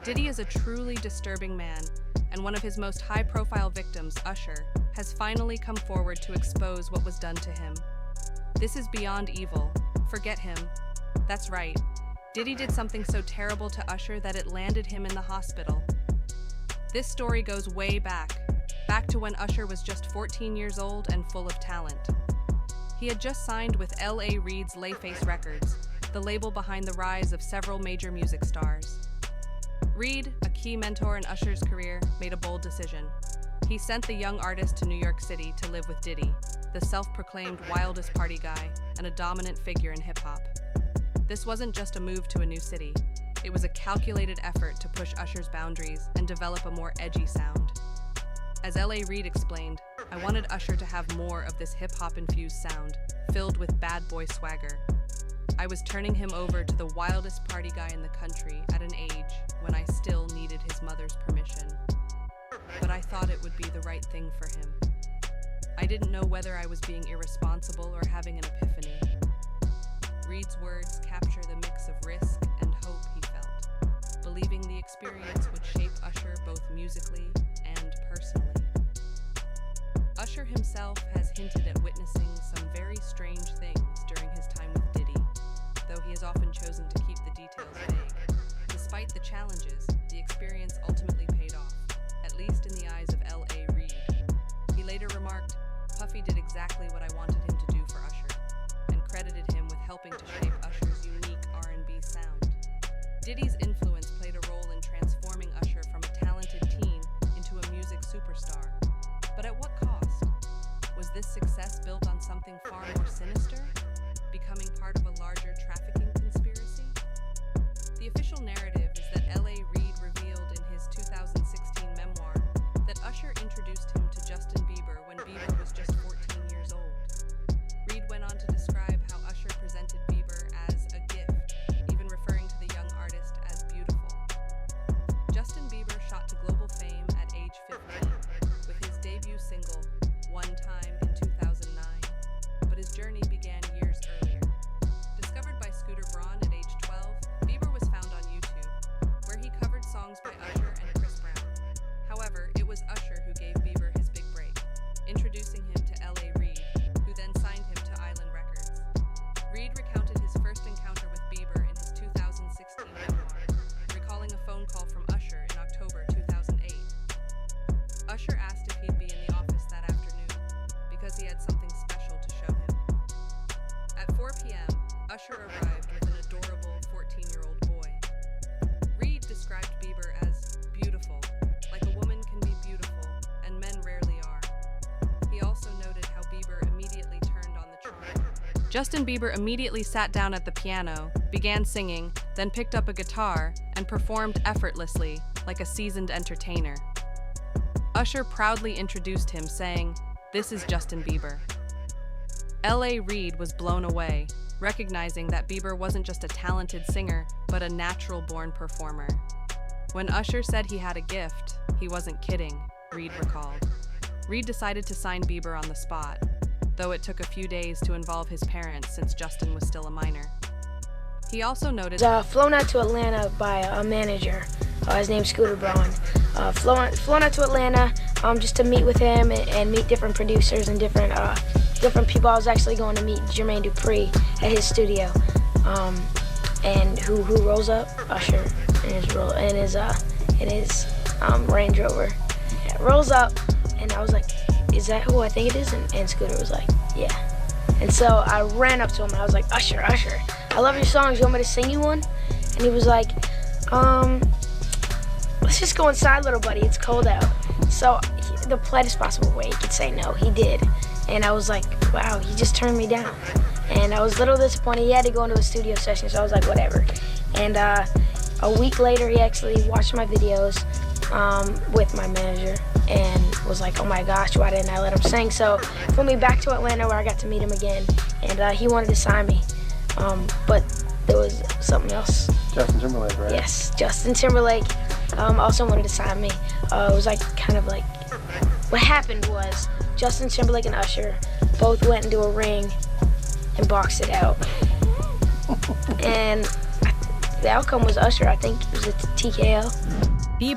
Diddy is a truly disturbing man, and one of his most high-profile victims, Usher, has finally come forward to expose what was done to him. This is beyond evil. Forget him. That's right. Diddy did something so terrible to Usher that it landed him in the hospital. This story goes way back to when Usher was just 14 years old and full of talent. He had just signed with L.A. Reid's Layface Records, the label behind the rise of several major music stars. Reid, a key mentor in Usher's career, made a bold decision. He sent the young artist to New York City to live with Diddy, the self-proclaimed wildest party guy and a dominant figure in hip-hop. This wasn't just a move to a new city. It was a calculated effort to push Usher's boundaries and develop a more edgy sound. As L.A. Reid explained, "I wanted Usher to have more of this hip-hop-infused sound, filled with bad boy swagger. I was turning him over to the wildest party guy in the country at an age when I still needed his mother's permission. But I thought it would be the right thing for him. I didn't know whether I was being irresponsible or having an epiphany." Reid's words capture the mix of risk and hope he felt, believing the experience would shape Usher both musically and personally. Usher himself has hinted at witnessing some very strange things during his time with Diddy, though he has often chosen to keep the details vague. Despite the challenges, the experience ultimately paid off, at least in the eyes of L.A. Reid. He later remarked, "Puffy did exactly what I wanted him to do for Usher," and credited him with helping to shape Usher's unique R&B sound. Diddy's influence played a role in transforming Usher from a talented teen into a music superstar. But at what cost? Was this success built on something far more sinister? Becoming part of a larger trafficking conspiracy? The official narrative is that L.A. Reid revealed in his 2016 memoir that Usher introduced him to Justin Bieber when Bieber was just 14 years old. Reid went on to describe how Usher presented Bieber as a gift, even referring to the young artist as beautiful. Justin Bieber shot to global fame at age 15 with his debut single, One Time, in 2009, but his journey began years earlier. Discovered by Scooter Braun at age 12, Bieber was found on YouTube, where he covered songs by Usher and Chris Brown. However, it was Usher who gave Bieber his big break, introducing him to L.A. Reid, who then signed him to Island Records. Reid recounted his first encounter with Bieber in his 2016 memoir, recalling a phone call from Usher in October 2008. Usher asked if he'd be in the office that afternoon, because he had something special to show him. At 4 p.m., Usher arrived with an adorable 14-year-old boy. Reid described Bieber as beautiful, like a woman can be beautiful, and men rarely are. He also noted how Bieber immediately turned on the charm. Justin Bieber immediately sat down at the piano, began singing, then picked up a guitar, and performed effortlessly, like a seasoned entertainer. Usher proudly introduced him, saying, "This is Justin Bieber." L.A. Reid was blown away, recognizing that Bieber wasn't just a talented singer, but a natural-born performer. When Usher said he had a gift, he wasn't kidding, Reid recalled. Reid decided to sign Bieber on the spot, though it took a few days to involve his parents since Justin was still a minor. He also noted flown out to Atlanta by a manager. His name's Scooter Braun. Flown out to Atlanta just to meet with him and meet different producers and different people. I was actually going to meet Jermaine Dupri at his studio. And who rolls up? Usher in his Range Rover. Yeah, rolls up, and I was like, "Is that who I think it is?" And Scooter was like, "Yeah." And so I ran up to him and I was like, Usher, I love your songs. You want me to sing you one?" And he was like, "Let's just go inside, little buddy. It's cold out." So the politest possible way he could say no, he did. And I was like, wow, he just turned me down. And I was a little disappointed. He had to go into a studio session, so I was like, whatever. And a week later, he actually watched my videos with my manager and was like, "Oh my gosh, why didn't I let him sing?" So flew me back to Atlanta, where I got to meet him again, and he wanted to sign me. But there was something else. Justin Timberlake, right? Yes, Justin Timberlake also wanted to sign me. It was like kind of like, what happened was Justin Timberlake and Usher both went into a ring and boxed it out. And the outcome was Usher. I think it was a TKO. Be